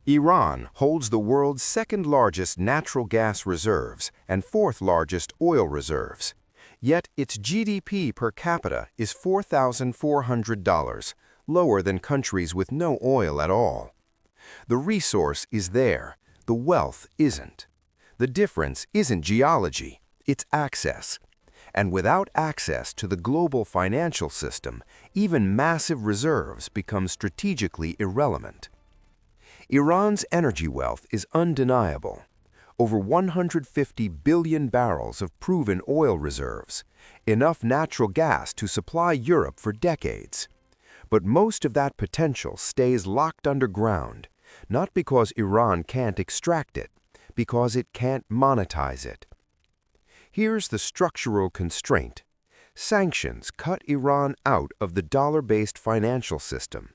Iran holds the world's second-largest natural gas reserves and fourth-largest oil reserves. Yet its GDP per capita is $4,400, lower than countries with no oil at all. The resource is there, the wealth isn't. The difference isn't geology, it's access. And without access to the global financial system, even massive reserves become strategically irrelevant. Iran's energy wealth is undeniable. Over 150 billion barrels of proven oil reserves, enough natural gas to supply Europe for decades. But most of that potential stays locked underground, not because Iran can't extract it, because it can't monetize it. Here's the structural constraint. Sanctions cut Iran out of the dollar-based financial system.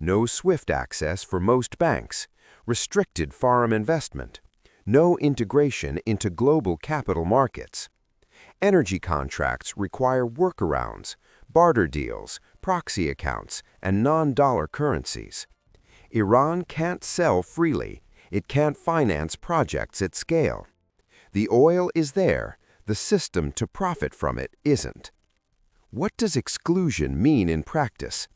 No SWIFT access for most banks, restricted foreign investment, no integration into global capital markets. Energy contracts require workarounds, barter deals, proxy accounts, and non-dollar currencies. Iran can't sell freely. It can't finance projects at scale. The oil is there. The system to profit from it isn't. What does exclusion mean in practice?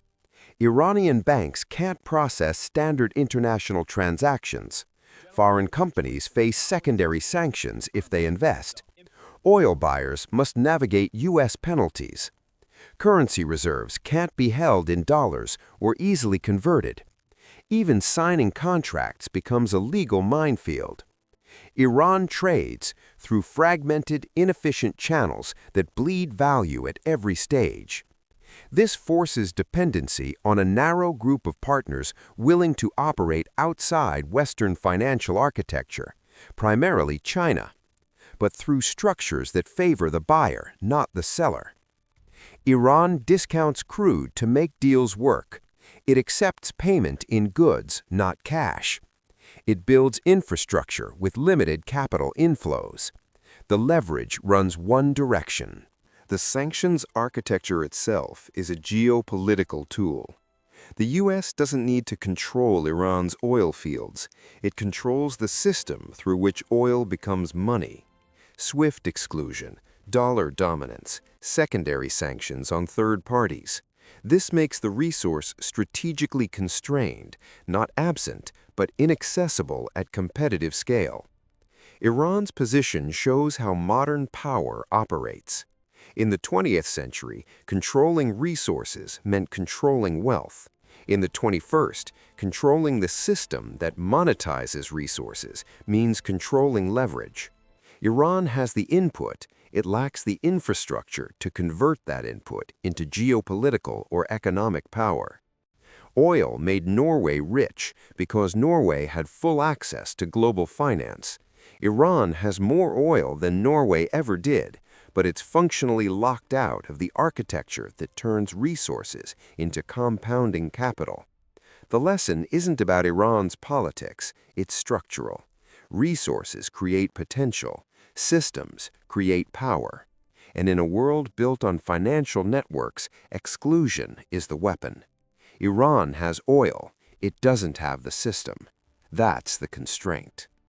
Iranian banks can't process standard international transactions. Foreign companies face secondary sanctions if they invest. Oil buyers must navigate U.S. penalties. Currency reserves can't be held in dollars or easily converted. Even signing contracts becomes a legal minefield. Iran trades through fragmented, inefficient channels that bleed value at every stage. This forces dependency on a narrow group of partners willing to operate outside Western financial architecture, primarily China, but through structures that favor the buyer, not the seller. Iran discounts crude to make deals work. It accepts payment in goods, not cash. It builds infrastructure with limited capital inflows. The leverage runs one direction. The sanctions architecture itself is a geopolitical tool. The U.S. doesn't need to control Iran's oil fields. It controls the system through which oil becomes money. SWIFT exclusion, dollar dominance, secondary sanctions on third parties. This makes the resource strategically constrained, not absent, but inaccessible at competitive scale. Iran's position shows how modern power operates. In the 20th century, controlling resources meant controlling wealth. In the 21st, controlling the system that monetizes resources means controlling leverage. Iran has the input, it lacks the infrastructure to convert that input into geopolitical or economic power. Oil made Norway rich because Norway had full access to global finance. Iran has more oil than Norway ever did, but it's functionally locked out of the architecture that turns resources into compounding capital. The lesson isn't about Iran's politics, it's structural. Resources create potential, systems create power. And in a world built on financial networks, exclusion is the weapon. Iran has oil, it doesn't have the system. That's the constraint.